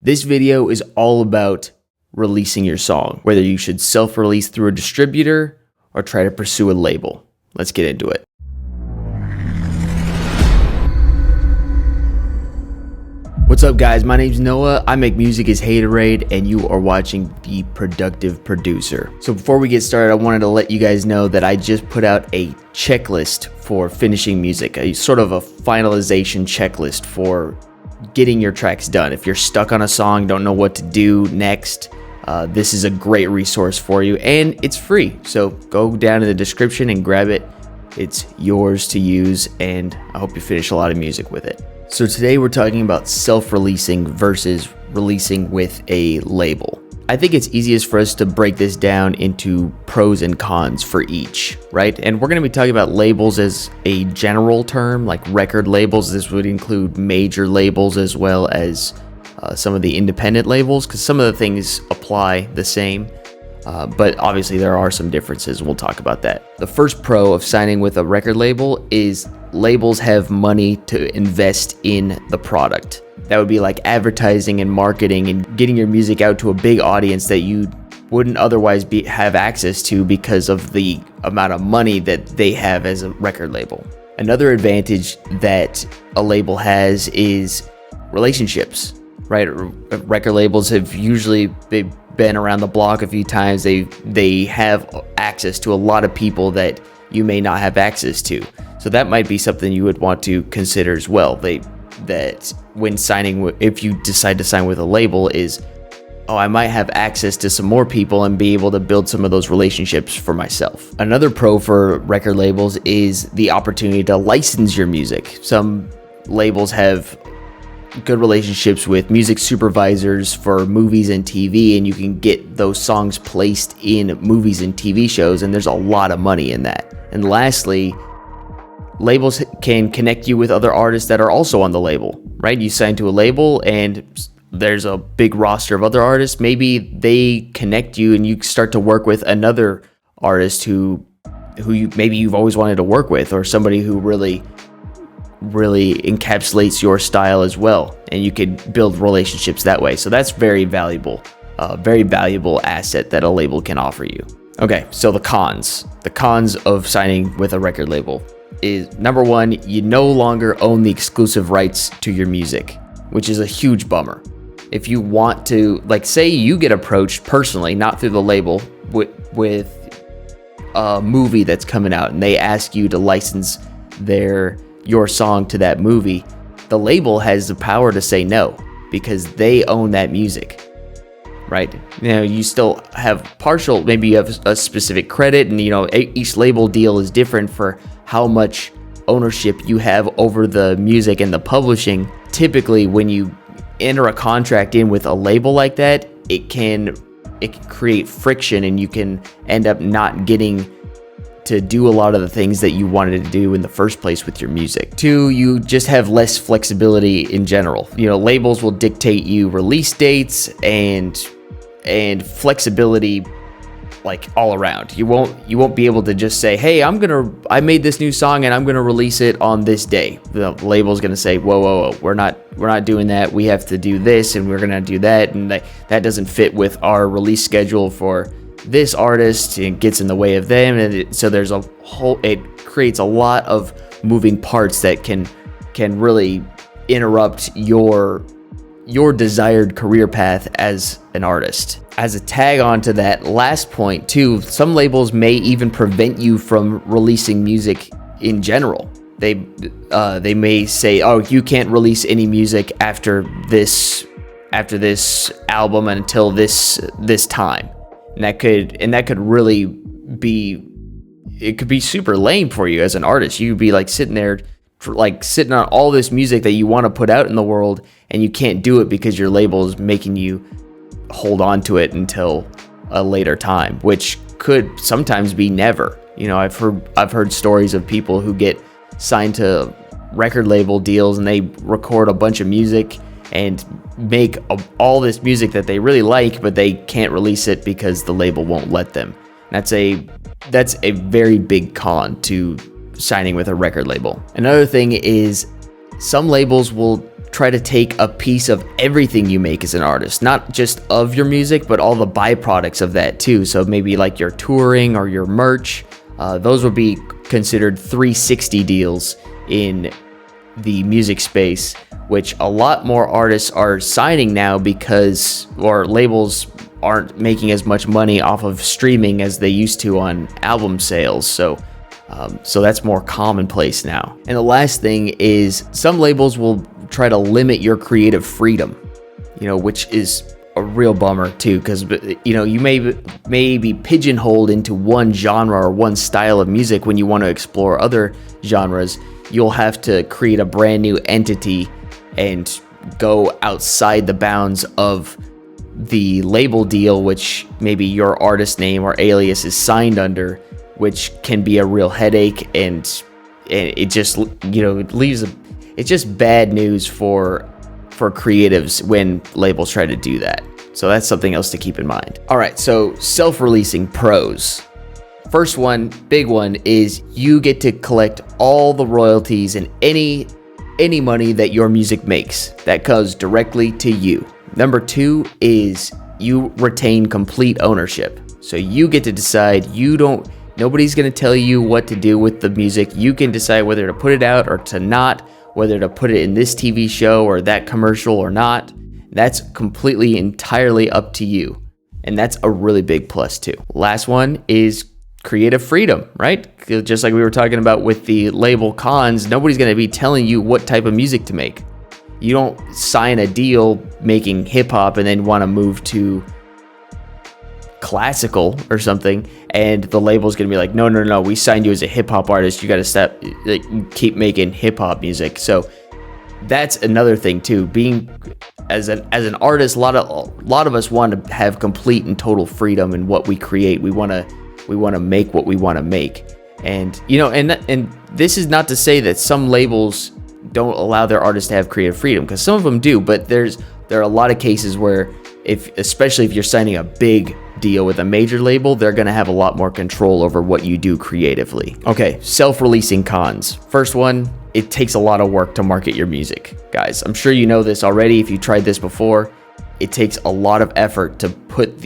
This video is all about releasing your song, whether you should self-release through a distributor or try to pursue a label. Let's get into it. What's up, guys? My name's Noah. I make music as Haterade, and you are watching The Productive Producer. So before we get started, I wanted to let you guys know that I just put out a checklist for finishing music, a sort of a finalization checklist for getting your tracks done. If you're stuck on a song, don't know what to do next, this is a great resource for you, and it's free. So go down in the description and grab it. It's yours to use, and I hope you finish a lot of music with it. So today we're talking about self-releasing versus releasing with a label. I think it's easiest for us to break this down into pros and cons for each, right? And we're going to be talking about labels as a general term, like record labels. This would include major labels as well as some of the independent labels, because some of the things apply the same. But obviously there are some differences, and we'll talk about that. The first pro of signing with a record label is labels have money to invest in the product. That would be like advertising and marketing and getting your music out to a big audience that you wouldn't otherwise have access to because of the amount of money that they have as a record label. Another advantage that a label has is relationships, right? Record labels have usually been around the block a few times. They have access to a lot of people that you may not have access to. So that might be something you would want to consider as well. That when signing, if you decide to sign with a label, is, oh, I might have access to some more people and be able to build some of those relationships for myself. Another pro for record labels is the opportunity to license your music. Some labels have good relationships with music supervisors for movies and TV, and you can get those songs placed in movies and TV shows, and there's a lot of money in that. And lastly, labels can connect you with other artists that are also on the label, right? You sign to a label and there's a big roster of other artists. Maybe they connect you and you start to work with another artist who you've always wanted to work with, or somebody who really encapsulates your style as well, and you could build relationships that way. So that's very valuable asset that a label can offer you. Okay, so the cons of signing with a record label is, number one, you no longer own the exclusive rights to your music, which is a huge bummer. If you want to, like, say you get approached personally, not through the label, with a movie that's coming out, and they ask you to license your song to that movie, the label has the power to say no because they own that music, right? You know, you still have partial, maybe you have a specific credit, and each label deal is different for how much ownership you have over the music and the publishing. Typically, when you enter a contract in with a label like that, it can create friction, and you can end up not getting to do a lot of the things that you wanted to do in the first place with your music. Two, you just have less flexibility in general. Labels will dictate you release dates and flexibility, like, all around. You won't be able to just say, hey, I made this new song and I'm gonna release it on this day. The label's gonna say, whoa, we're not doing that. We have to do this and we're gonna do that, and that doesn't fit with our release schedule for this artist. It gets in the way of them, and so there's it creates a lot of moving parts that can really interrupt your desired career path as an artist. As a tag on to that last point too, some labels may even prevent you from releasing music in general. They may say, oh, you can't release any music after this album until this time. And that could really be, it could be super lame for you as an artist. You'd be like sitting on all this music that you want to put out in the world, and you can't do it because your label is making you hold on to it until a later time, which could sometimes be never. I've heard stories of people who get signed to record label deals, and they record a bunch of music and make all this music that they really like, but they can't release it because the label won't let them. That's a very big con to signing with a record label. Another thing is some labels will try to take a piece of everything you make as an artist, not just of your music, but all the byproducts of that too. So maybe like your touring or your merch, those would be considered 360 deals in the music space, which a lot more artists are signing now because, or labels aren't making as much money off of streaming as they used to on album sales. So that's more commonplace now. And the last thing is some labels will try to limit your creative freedom, which is a real bummer too, because you may be pigeonholed into one genre or one style of music. When you want to explore other genres, you'll have to create a brand new entity and go outside the bounds of the label deal, which maybe your artist name or alias is signed under, which can be a real headache, and it just it's just bad news for creatives when labels try to do that. So that's something else to keep in mind. All right, so self-releasing pros. First one, big one, is you get to collect all the royalties and any money that your music makes. That goes directly to you. Number two is you retain complete ownership. So you get to decide. Nobody's going to tell you what to do with the music. You can decide whether to put it out or to not, whether to put it in this TV show or that commercial or not. That's completely, entirely up to you. And that's a really big plus too. Last one is creative freedom, right? Just like we were talking about with the label cons, nobody's going to be telling you what type of music to make. You don't sign a deal making hip hop and then want to move to classical or something, and the label's going to be like, no, we signed you as a hip hop artist. You got to keep making hip hop music. So that's another thing too. Being as an artist, a lot of us want to have complete and total freedom in what we create. We want to make what we want to make. And and this is not to say that some labels don't allow their artists to have creative freedom, because some of them do, but there are a lot of cases where especially if you're signing a big deal with a major label, they're going to have a lot more control over what you do creatively. Okay, self-releasing cons. First one, it takes a lot of work to market your music. Guys, I'm sure you know this already if you tried this before. It takes a lot of effort to put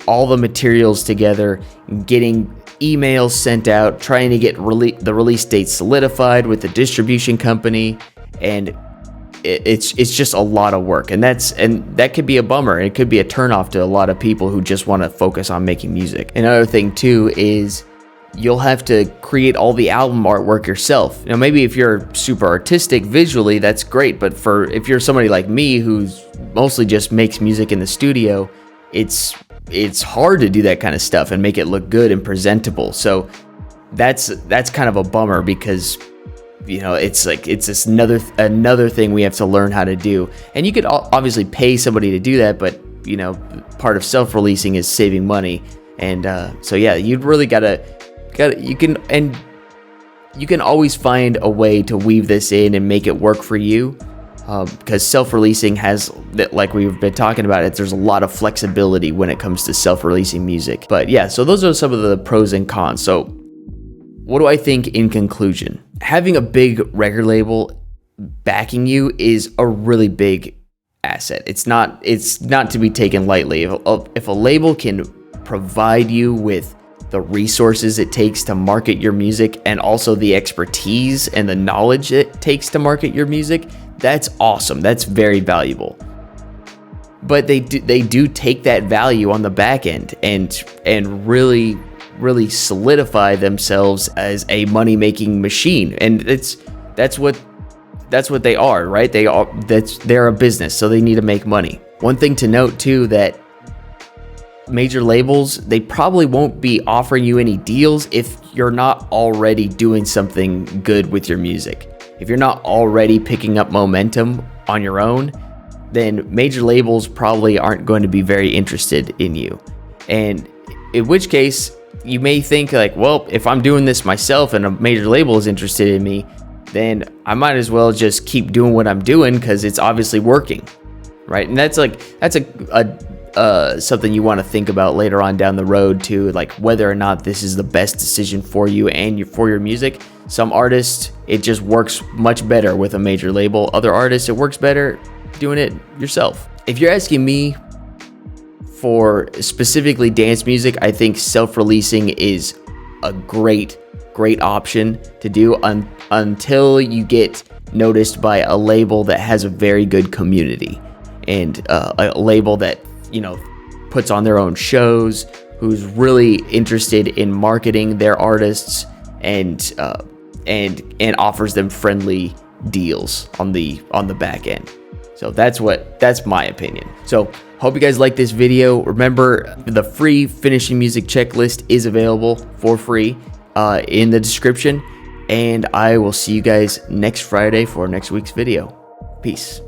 all the materials together, getting emails sent out, trying to get the release date solidified with the distribution company, and it's just a lot of work, and that could be a bummer. It could be a turnoff to a lot of people who just want to focus on making music. Another thing too is you'll have to create all the album artwork yourself. Maybe if you're super artistic visually, that's great, but if you're somebody like me who's mostly just makes music in the studio, it's hard to do that kind of stuff and make it look good and presentable. So that's kind of a bummer, because it's just another thing we have to learn how to do. And you could obviously pay somebody to do that, but part of self-releasing is saving money. And so yeah, you'd really you can always find a way to weave this in and make it work for you, because self-releasing has, like we've been talking about, there's a lot of flexibility when it comes to self-releasing music. But yeah, so those are some of the pros and cons. So what do I think in conclusion? Having a big record label backing you is a really big asset. It's not to be taken lightly. If a label can provide you with the resources it takes to market your music, and also the expertise and the knowledge it takes to market your music, that's awesome. That's very valuable. But they do take that value on the back end and really solidify themselves as a money-making machine. And that's what they are, right? They're a business, so they need to make money. One thing to note too, that major labels, they probably won't be offering you any deals if you're not already doing something good with your music. If you're not already picking up momentum on your own, then major labels probably aren't going to be very interested in you. And in which case, you may think like, well, if I'm doing this myself and a major label is interested in me, then I might as well just keep doing what I'm doing because it's obviously working, right? And that's a something you want to think about later on down the road too, like whether or not this is the best decision for you and for your music. Some artists, it just works much better with a major label. Other artists, it works better doing it yourself. If you're asking me for specifically dance music, I think self-releasing is a great option to do until you get noticed by a label that has a very good community, and a label that, you know, puts on their own shows, who's really interested in marketing their artists and offers them friendly deals on the back end. So that's my opinion. So hope you guys like this video. Remember, the free finishing music checklist is available for free in the description, and I will see you guys next Friday for next week's video. Peace.